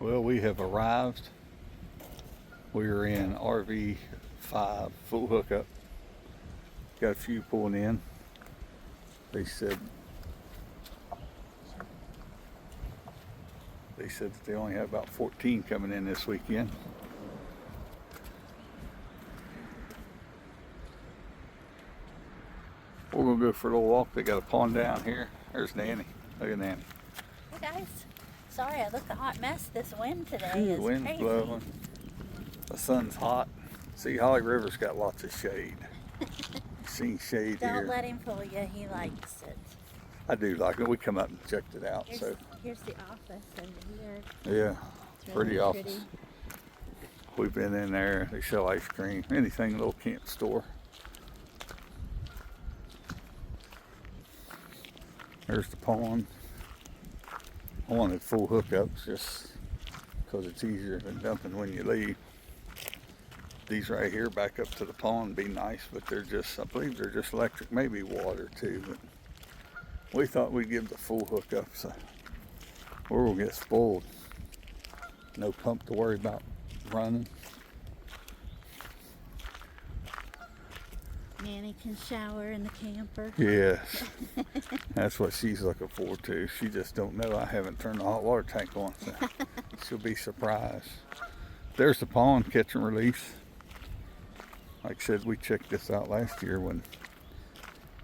Well, we have arrived. We're in RV 5 full hookup. Got a few pulling in. They said that they only have about 14 coming in this weekend. We're gonna go for a little walk. They got a pond down here. There's Nanny. Look at Nanny. Hey guys, sorry I look a hot mess. This wind today The is wind's crazy. blowing. The sun's hot. See, Holly River's got lots of shade. Seen shade Don't here. let him fool you. He likes it. I do like it. We come up and checked it out. Here's the office over Yeah, here. It's really pretty office. pretty. We've been in there. They sell ice cream, anything, little camp store. There's the pond. I wanted full hookups just because it's easier than dumping when you leave. These right here back up to the pond be nice, but they're just, I believe they're just electric, maybe water too. But we thought we'd give the full hookups, or we'll get spoiled. No pump to worry about running. Nanny can shower in the camper. Yes, that's what she's looking forward to. She just don't know I haven't turned the hot water tank on, so she'll be surprised. There's the pond, catch and release. Like I said, we checked this out last year when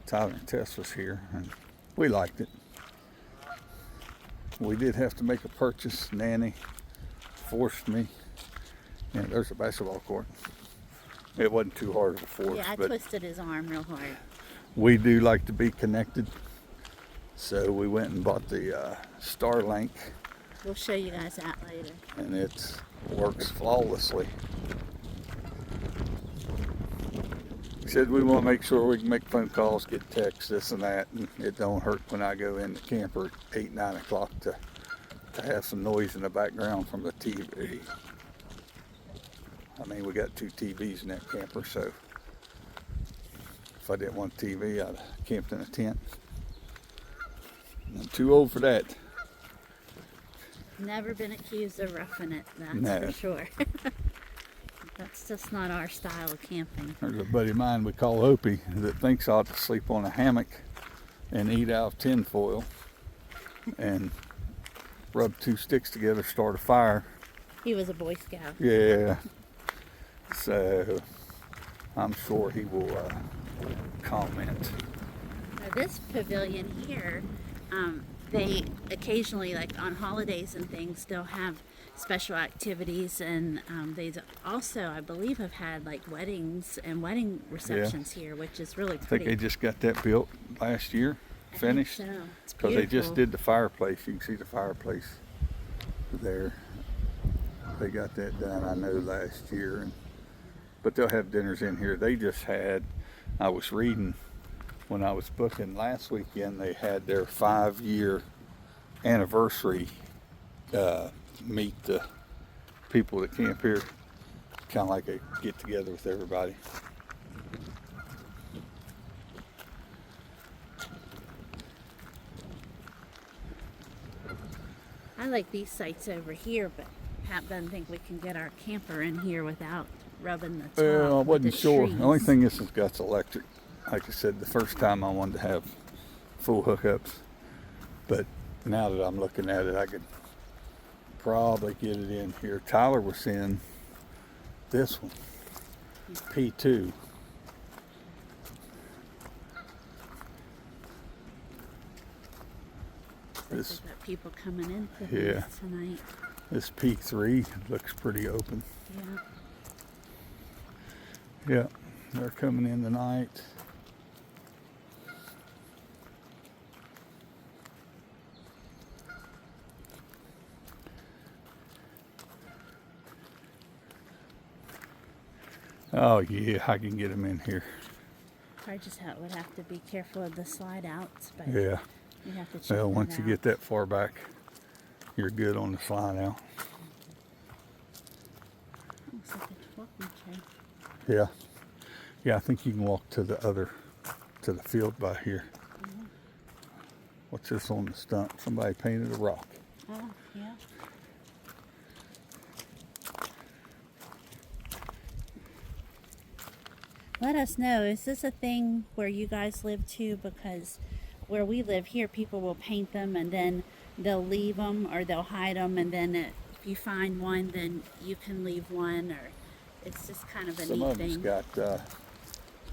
Tyler and Tess was here, and we liked it. We did have to make a purchase. Nanny forced me. And there's a basketball court. It wasn't too hard of a force, Yeah, I but twisted his arm real hard. we do like to be connected. So we went and bought the Starlink, We'll show you guys that later. and it works flawlessly. We said we want to make sure we can make phone calls, get texts, this and that, and it don't hurt when I go in the camper at 8, 9 o'clock to have some noise in the background from the TV. I mean, we got 2 TVs in that camper, so if I didn't want TV, I'd have camped in a tent. I'm too old for that. Never been accused of roughing it, that's No. for sure. That's just not our style of camping. There's a buddy of mine we call Opie that thinks I ought to sleep on a hammock and eat out of tin foil and rub 2 sticks together, start a fire. He was a Boy Scout. Yeah. So I'm sure he will comment. Now this pavilion here, they occasionally, like on holidays and things, they'll have special activities, and they also, I believe, have had like weddings and wedding receptions here, which is really I think pretty. they just got that built last year, finished. I think so. It's Because they just beautiful. did the fireplace. You can see the fireplace there. They got that done, I know, last year. But they'll have dinners in here. They just had, I was reading when I was booking last weekend, they had their 5-year anniversary meet the people that camp here. Kind of like a get together with everybody. I like these sites over here, but Pat doesn't think we can get our camper in here without rubbing the top. Well, I with wasn't the sure. trees. The only thing is it's got electric. Like I said, the first time I wanted to have full hookups. But now that I'm looking at it, I could probably get it in here. Tyler was in this one, P2. We've This, got people coming in to Yeah. these tonight. this P3 looks pretty open. Yeah. Yeah, they're coming in tonight. Oh yeah, I can get them in here. I just would have to be careful of the slide outs, but Yeah. you have to check Well, that once you out. get that far back, you're good on the slide out. Looks like a walking trail. Yeah. Yeah, I think you can walk to the field by here. What's this on the stump? Somebody painted a rock. Oh, yeah. let us know. Is this a thing where you guys live too? Because where we live here, people will paint them and then they'll leave them or they'll hide them, and then if you find one, then you can leave one, or it's just kind of a Some neat of them's thing. got,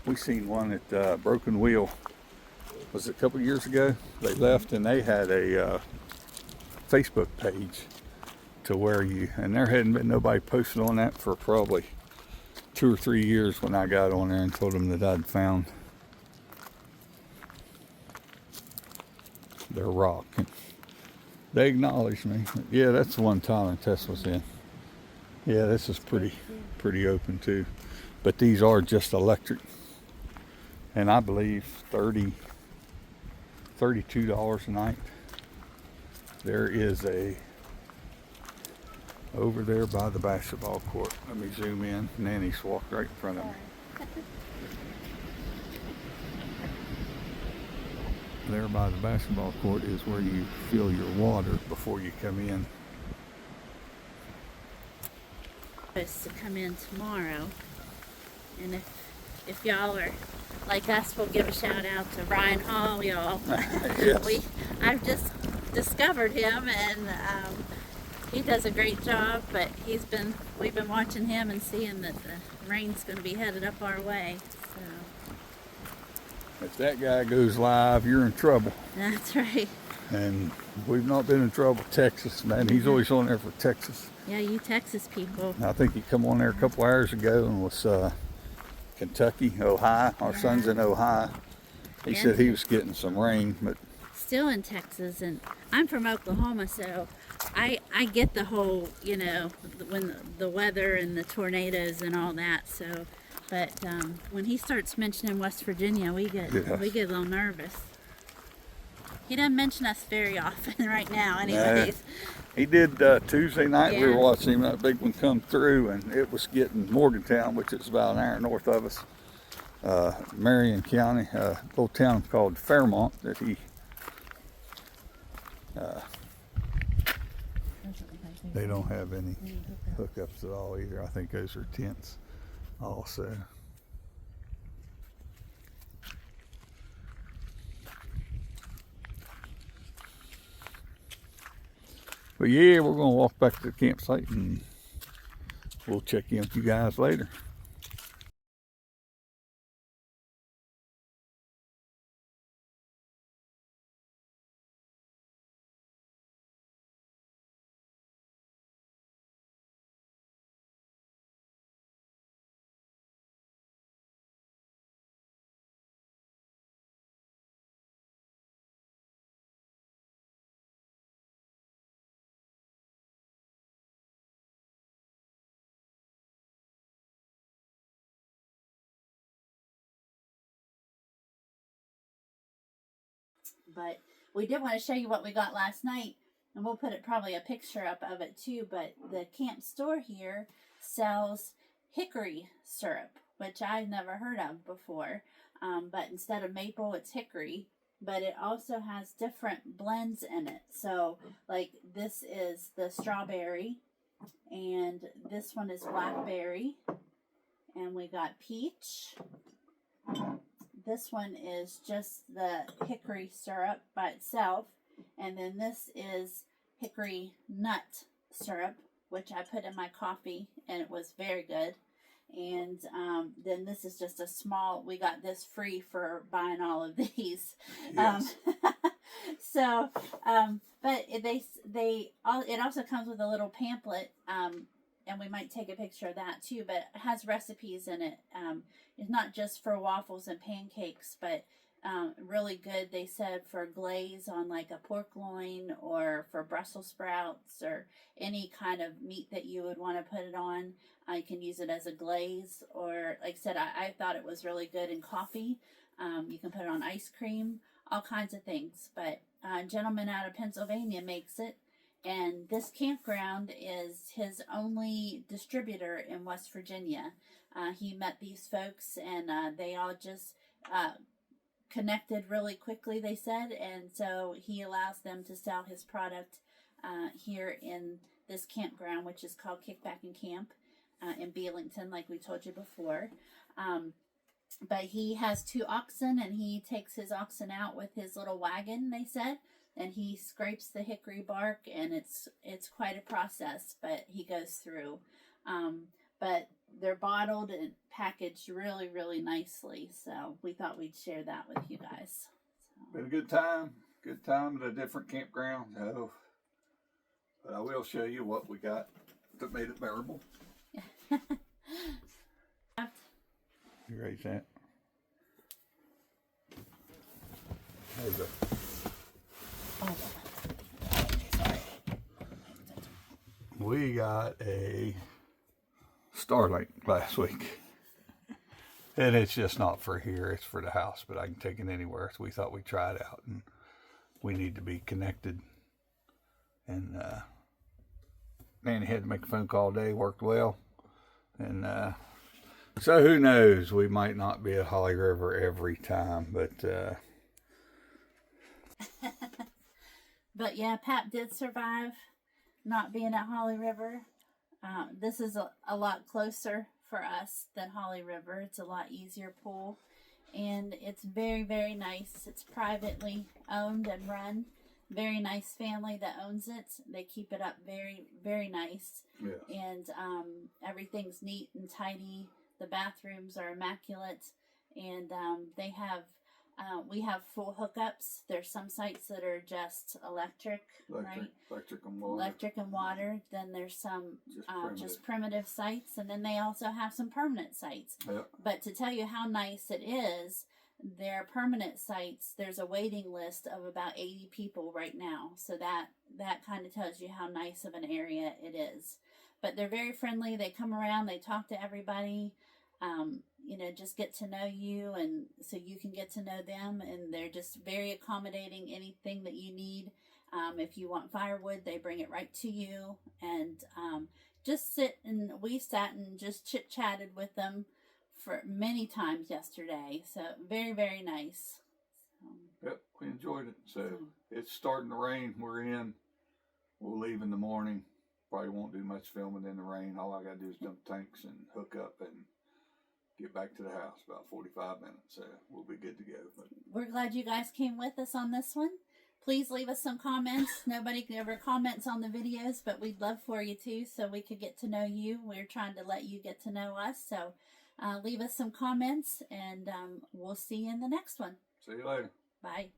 we seen one at Broken Wheel, was it a couple years ago? They left and they had a Facebook page to where you, and there hadn't been nobody posted on that for probably 2 or 3 years when I got on there and told them that I'd found their rock. And they acknowledged me. Yeah, that's the one Tyler and Tess was in. Yeah, this is pretty open too. But these are just electric. And I believe $32 a night. There is a over there by the basketball court. Let me zoom in. Nanny's walked right in front of me. There by the basketball court is where you fill your water before you come in. Supposed to come in tomorrow, and if y'all are like us, we'll give a shout out to Ryan Hall, y'all. Yes. I've just discovered him, and he does a great job. But we've been watching him and seeing that the rain's going to be headed up our way. So If that guy goes live, you're in trouble. that's right. And we've not been in trouble. Texas, man, he's always on there for Texas. Yeah, you Texas people. I think he come on there a couple hours ago and was Kentucky, Ohio. Our son's in Ohio. He Yeah. said he was getting some rain, but Still in Texas, and I'm from Oklahoma, so I get the whole, when the weather and the tornadoes and all that. So, but when he starts mentioning West Virginia, we get a little nervous. He doesn't mention us very often right now, anyways. he did Tuesday night. We were Yeah. watching him, that big one come through, and it was getting Morgantown, which is about an hour north of us. Marion County, a little town called Fairmont that he they don't have any hookups at all either. I think those are tents also. But yeah, we're gonna walk back to the campsite and we'll check in with you guys later. But we did want to show you what we got last night, and we'll put probably a picture up of it too. But the camp store here sells hickory syrup, which I've never heard of before. But instead of maple, it's hickory. But it also has different blends in it. So, like, this is the strawberry, and this one is blackberry, and we got peach. This one is just the hickory syrup by itself. And then this is hickory nut syrup, which I put in my coffee, and it was very good. And then this is just a small, we got this free for buying all of these. Yes. So, but it also comes with a little pamphlet, and we might take a picture of that too, but it has recipes in it. It's not just for waffles and pancakes, but really good, they said, for glaze on like a pork loin, or for Brussels sprouts, or any kind of meat that you would want to put it on. You can use it as a glaze, or like I said, I thought it was really good in coffee. You can put it on ice cream, all kinds of things. But a gentleman out of Pennsylvania makes it. And this campground is his only distributor in West Virginia. He met these folks, and they all just connected really quickly, they said. And so he allows them to sell his product here in this campground, which is called Kickback and Camp in Belington, like we told you before. but he has 2 oxen, and he takes his oxen out with his little wagon, they said, and he scrapes the hickory bark, and it's quite a process, but he goes through. But they're bottled and packaged really, really nicely, so we thought we'd share that with you guys. So. Been a good time at a different campground. So, but I will show you what we got that made it bearable. You raise that. There you go. Sorry. We got a Starlink last week. And it's just not for here, it's for the house, but I can take it anywhere. So we thought we'd try it out, and we need to be connected. And Nanny had to make a phone call today, worked well. And so who knows, we might not be at Holly River every time, but But yeah, Pap did survive not being at Holly River. This is a lot closer for us than Holly River. It's a lot easier pool, and it's very, very nice. It's privately owned and run. Very nice family that owns it. They keep it up very, very nice. yes. And everything's neat and tidy. The bathrooms are immaculate, and they have we have full hookups. There's some sites that are just electric, right? Electric and water. Electric and water. Then there's some just primitive sites, and then they also have some permanent sites. Yep. But to tell you how nice it is, their permanent sites, there's a waiting list of about 80 people right now. So that kind of tells you how nice of an area it is. But they're very friendly. They come around, they talk to everybody, just get to know you, and so you can get to know them. And they're just very accommodating. Anything that you need. If you want firewood, they bring it right to you. And we sat and just chit-chatted with them for many times yesterday. So very, very nice. Yep, we enjoyed it. So it's starting to rain. We'll leave in the morning. Probably won't do much filming in the rain. All I got to do is dump tanks and hook up and get back to the house. About 45 minutes. So we'll be good to go. But we're glad you guys came with us on this one. Please leave us some comments. Nobody ever comments on the videos, but we'd love for you to, so we could get to know you. We're trying to let you get to know us. So leave us some comments, and we'll see you in the next one. See you later. Bye.